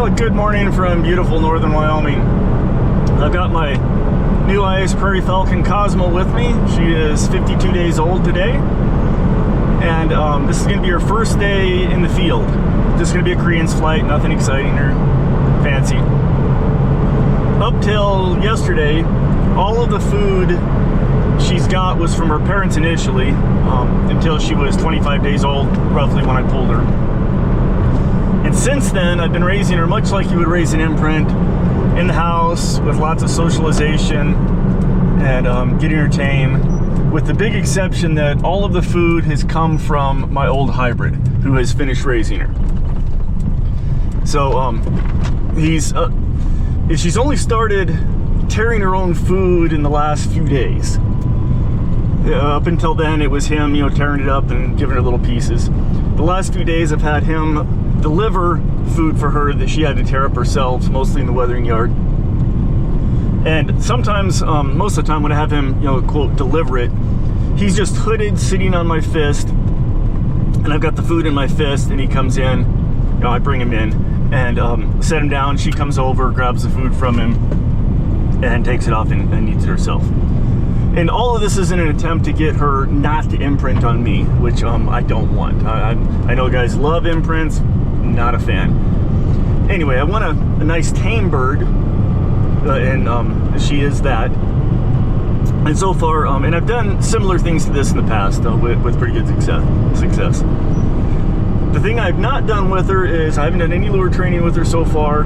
Well, good morning from beautiful northern Wyoming. I've got my new ice prairie Falcon Cosmo with me. She is 52 days old today. And this is going to be her first day in the field. Just going to be a Korean's flight, nothing exciting or fancy. Up till yesterday, all of the food she's got was from her parents initially, until she was 25 days old, roughly, when I pulled her. And since then, I've been raising her much like you would raise an imprint, in the house with lots of socialization and getting her tame, with the big exception that all of the food has come from my old hybrid, who has finished raising her. So she's only started tearing her own food in the last few days. Up until then, it was him, tearing it up and giving her little pieces. The last few days, I've had him deliver food for her that she had to tear up herself, mostly in the weathering yard. And sometimes, most of the time when I have him, quote, deliver it, he's just hooded, sitting on my fist, and I've got the food in my fist, and he comes in, I bring him in, and set him down. She comes over, grabs the food from him, and takes it off and eats it herself. And all of this is in an attempt to get her not to imprint on me, which I don't want. I know guys love imprints, not a fan. Anyway, I want a nice tame bird, and she is that. And so far, and I've done similar things to this in the past with pretty good success. The thing I've not done with her is I haven't done any lure training with her so far.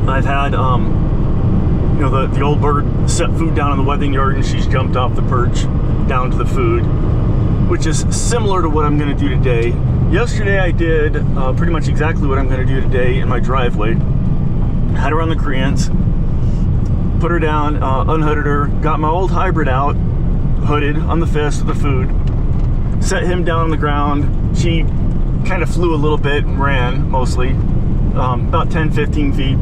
I've had the old bird set food down in the weathering yard, and she's jumped off the perch down to the food, which is similar to what I'm going to do today. Yesterday I did pretty much exactly what I'm going to do today in my driveway. Had her on the Koreans, put her down, unhooded her, got my old hybrid out, hooded on the fist with the food, set him down on the ground. She kind of flew a little bit and ran, mostly, about 10-15 feet.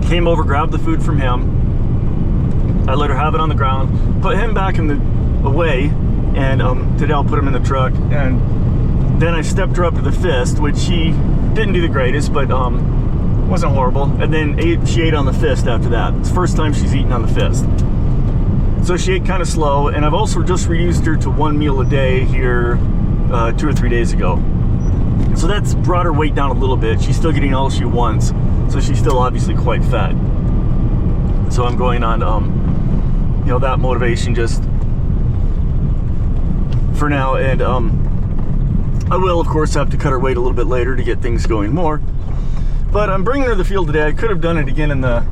Came over, grabbed the food from him. I let her have it on the ground, put him back away, and today I'll put him in the truck. And then I stepped her up to the fist, which she didn't do the greatest, but wasn't horrible. And then she ate on the fist after that. It's the first time she's eaten on the fist. So she ate kind of slow, and I've also just reduced her to 1 meal a day here 2 or 3 days ago. So that's brought her weight down a little bit. She's still getting all she wants, so she's still obviously quite fat. So I'm going on, that motivation just for now. And I will, of course, have to cut her weight a little bit later to get things going more. But I'm bringing her to the field today. I could have done it again in the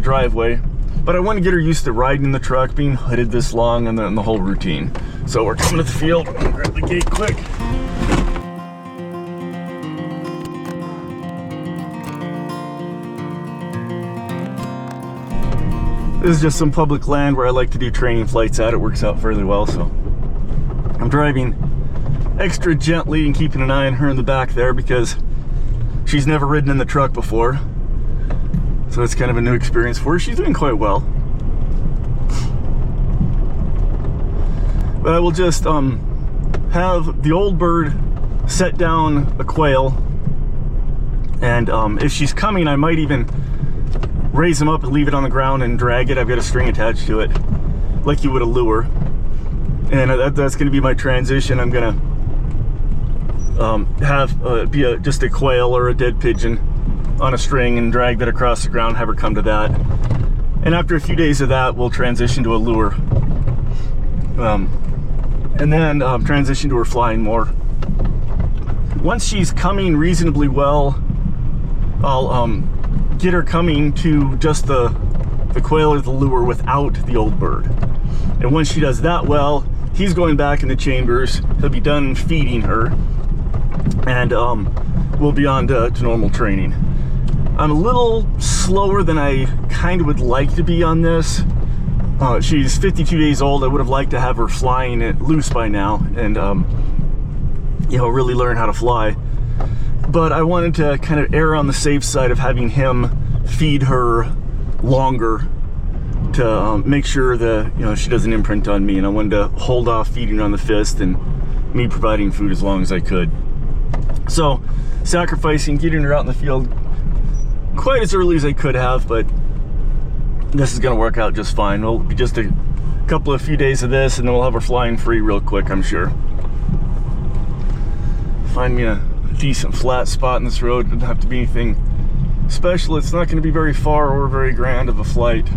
driveway, but I want to get her used to riding in the truck, being hooded this long, and the whole routine. So we're coming to the field. I'm gonna grab the gate quick. This is just some public land where I like to do training flights at. It works out fairly well, so I'm driving extra gently and keeping an eye on her in the back there because she's never ridden in the truck before. So it's kind of a new experience for her. She's doing quite well. But I will just have the old bird set down a quail, and if she's coming, I might even raise him up and leave it on the ground and drag it. I've got a string attached to it, like you would a lure. And that's going to be my transition. I'm going to have just a quail or a dead pigeon on a string and drag that across the ground, have her come to that. And after a few days of that, we'll transition to a lure. And then transition to her flying more. Once she's coming reasonably well, I'll get her coming to just the quail or the lure without the old bird. And once she does that well, he's going back in the chambers. He'll be done feeding her, and we'll be on to normal training. I'm a little slower than I kind of would like to be on this. She's 52 days old. I would have liked to have her flying it loose by now and really learn how to fly. But I wanted to kind of err on the safe side of having him feed her longer to make sure that she doesn't imprint on me, and I wanted to hold off feeding her on the fist and me providing food as long as I could. So sacrificing getting her out in the field quite as early as I could have, but this is going to work out just fine. It'll be just a few days of this, and then we'll have her flying free real quick, I'm sure. Find me a decent flat spot in this road. It doesn't have to be anything special. It's not going to be very far or very grand of a flight.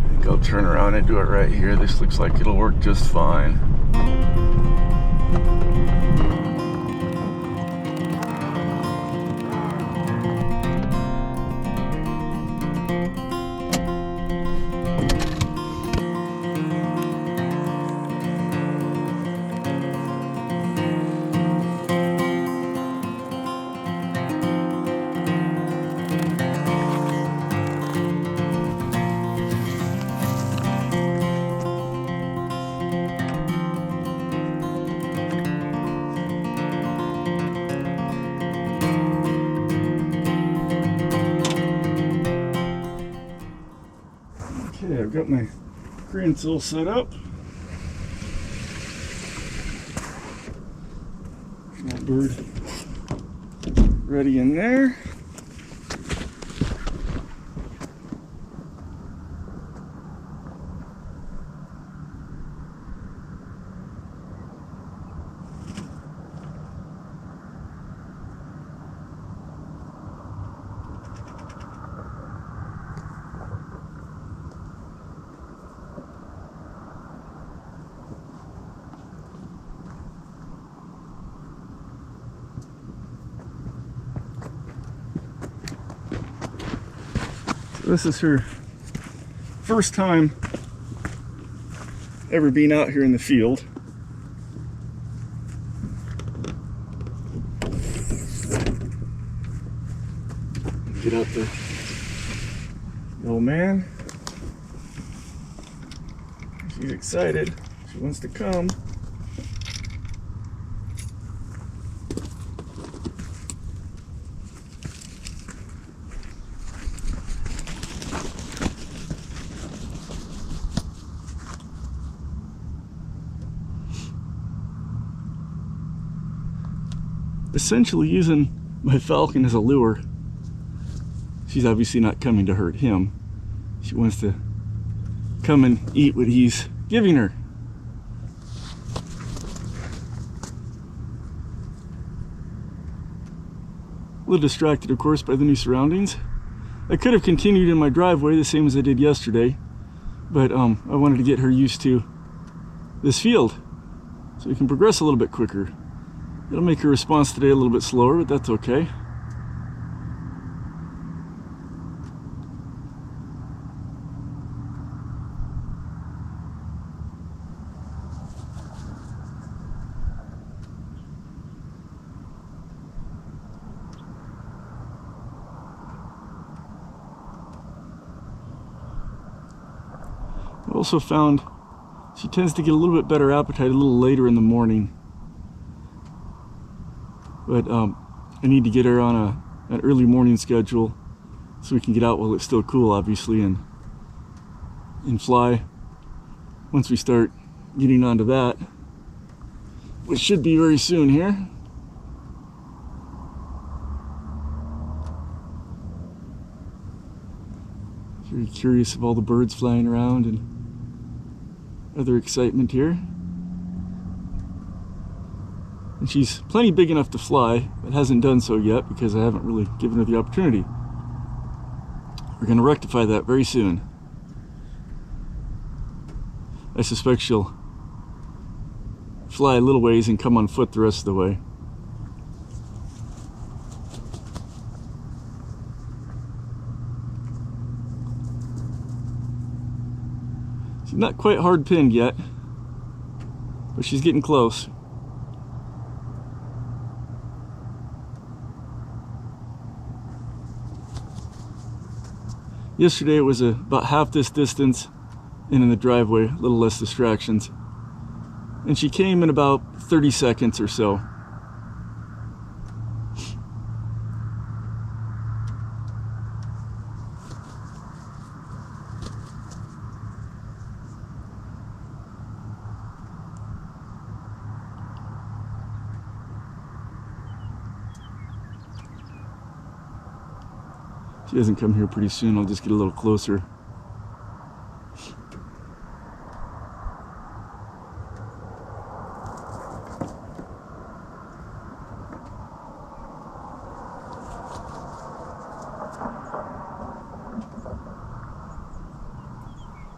I think I'll turn around and do it right here. This looks like it'll work just fine. Okay, I've got my cranes all set up. That bird ready in there. This is her first time ever being out here in the field. Get out the old man. She's excited. She wants to come. Essentially using my Falcon as a lure. She's obviously not coming to hurt him. She wants to come and eat what he's giving her. A little distracted, of course, by the new surroundings. I could have continued in my driveway the same as I did yesterday, but I wanted to get her used to this field so we can progress a little bit quicker. It'll make her response today a little bit slower, but that's okay. I also found she tends to get a little bit better appetite a little later in the morning. But I need to get her on an early morning schedule so we can get out while it's still cool, obviously, and fly once we start getting onto that, which should be very soon here. Very curious of all the birds flying around and other excitement here. And she's plenty big enough to fly, but hasn't done so yet because I haven't really given her the opportunity. We're going to rectify that very soon. I suspect she'll fly a little ways and come on foot the rest of the way. She's not quite hard pinned yet, but she's getting close. Yesterday it was about half this distance and in the driveway, a little less distractions. And she came in about 30 seconds or so. she doesn't come here pretty soon, I'll just get a little closer.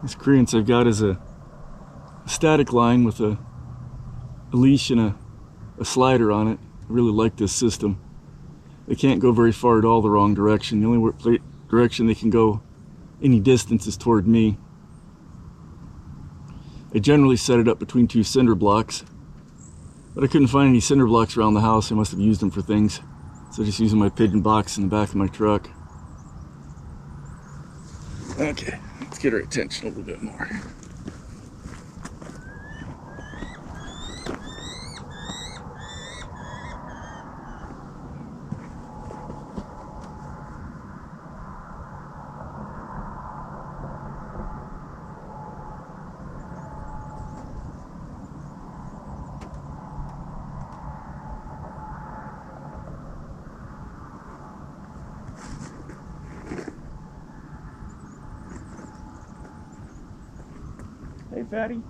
This creance I've got is a static line with a leash and a slider on it. I really like this system. They can't go very far at all the wrong direction. The only direction they can go any distance is toward me. I generally set it up between two cinder blocks, but I couldn't find any cinder blocks around the house. I must have used them for things. So just using my pigeon box in the back of my truck. Okay, let's get her attention a little bit more. Hey, fatty.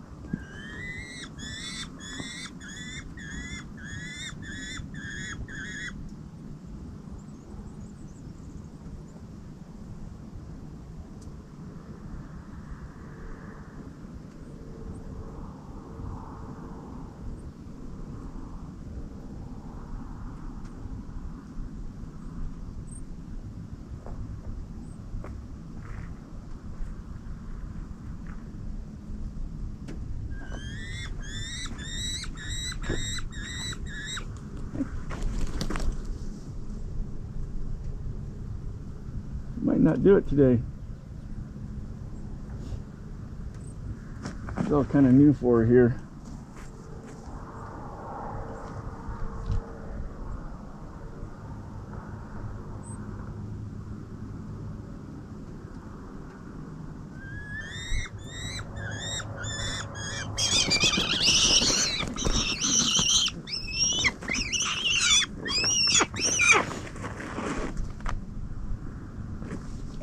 Might not do it today. It's all kind of new for her here.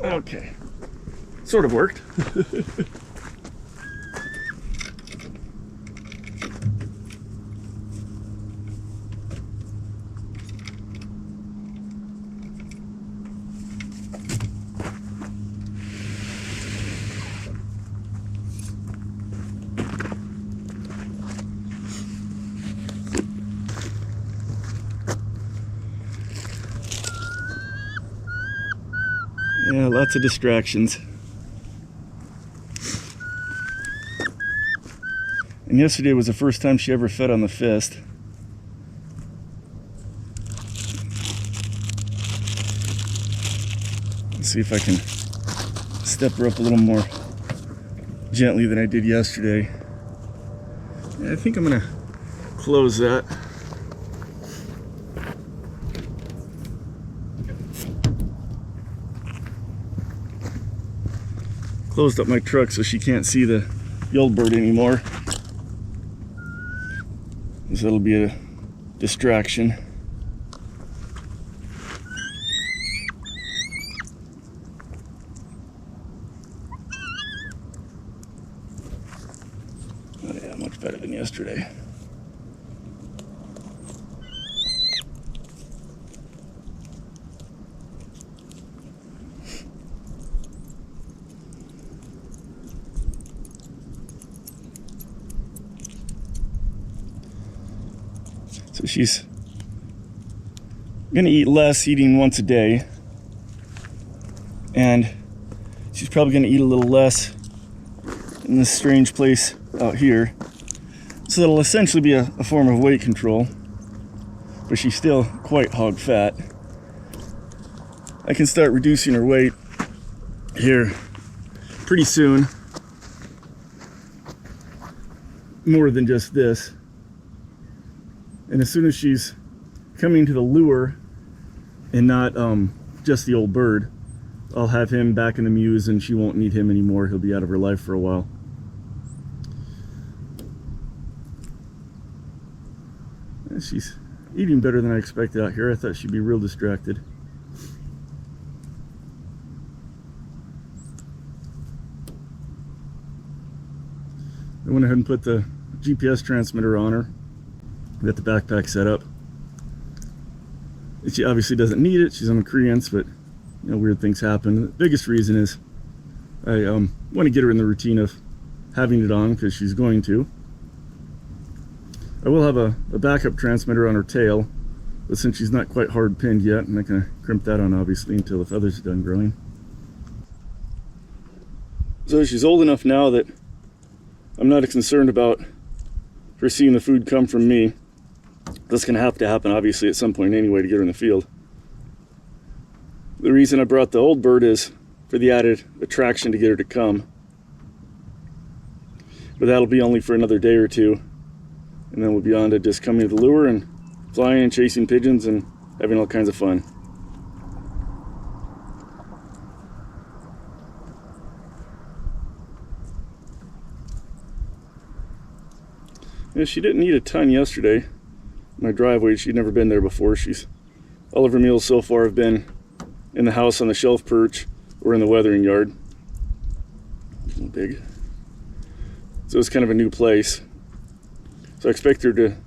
Okay, sort of worked. Yeah, lots of distractions. And yesterday was the first time she ever fed on the fist. Let's see if I can step her up a little more gently than I did yesterday. Yeah, I think I'm gonna close that. Closed up my truck so she can't see the old bird anymore. So that'll be a distraction. Oh yeah, much better than yesterday. So she's gonna eat less, eating once a day, and she's probably gonna eat a little less in this strange place out here. So that'll essentially be a form of weight control, but she's still quite hog fat. I can start reducing her weight here pretty soon, more than just this. And as soon as she's coming to the lure and not just the old bird, I'll have him back in the mews and she won't need him anymore. He'll be out of her life for a while. And she's eating better than I expected out here. I thought she'd be real distracted. went ahead and put the GPS transmitter on her. Got the backpack set up. She obviously doesn't need it. She's on credence, but you know, weird things happen. The biggest reason is I want to get her in the routine of having it on, because she's going to. I will have a backup transmitter on her tail, but since she's not quite hard pinned yet, I'm not going to crimp that on obviously until the feathers are done growing. So she's old enough now that I'm not concerned about her seeing the food come from me. That's going to have to happen obviously at some point anyway to get her in the field. The reason I brought the old bird is for the added attraction to get her to come. But that'll be only for another day or two. And then we'll be on to just coming to the lure and flying and chasing pigeons and having all kinds of fun. Yeah, she didn't eat a ton yesterday. My driveway, she'd never been there before. All of her meals so far have been in the house on the shelf perch or in the weathering yard. Big. So it's kind of a new place. So I expect her to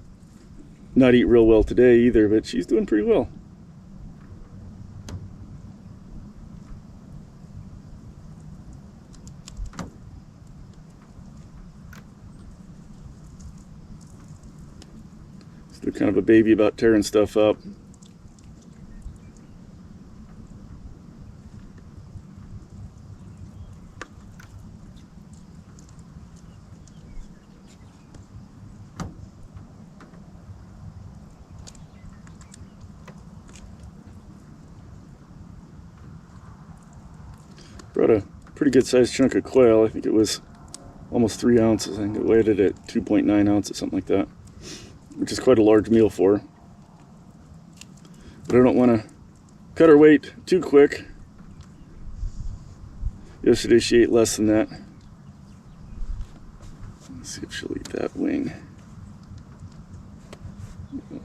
not eat real well today either, but she's doing pretty well. Still kind of a baby about tearing stuff up. Brought a pretty good sized chunk of quail. I think it was almost 3 ounces. I think it weighed it at 2.9 ounces, something like that, which is quite a large meal for her. But I don't want to cut her weight too quick. Yesterday she ate less than that. Let's see if she'll eat that wing.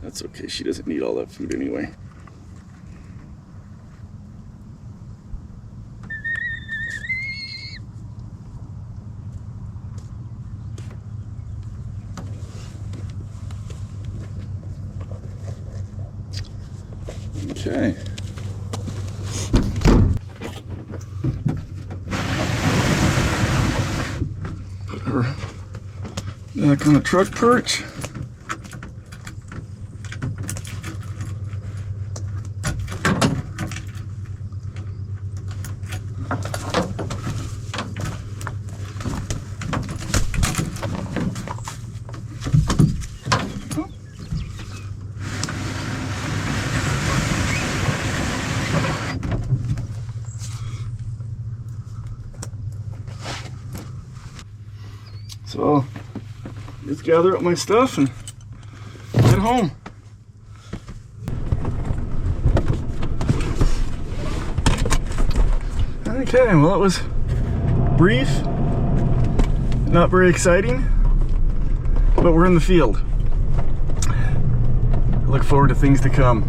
That's okay, she doesn't need all that food anyway. Okay. Put her back on the truck perch. So I'll just gather up my stuff and head home. Okay, well, it was brief, not very exciting, but we're in the field. I look forward to things to come.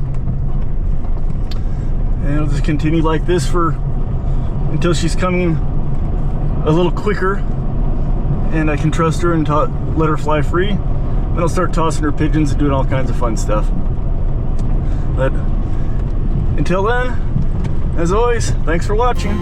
And it'll just continue like this until she's coming a little quicker and I can trust her and let her fly free. Then I'll start tossing her pigeons and doing all kinds of fun stuff. But until then, as always, thanks for watching.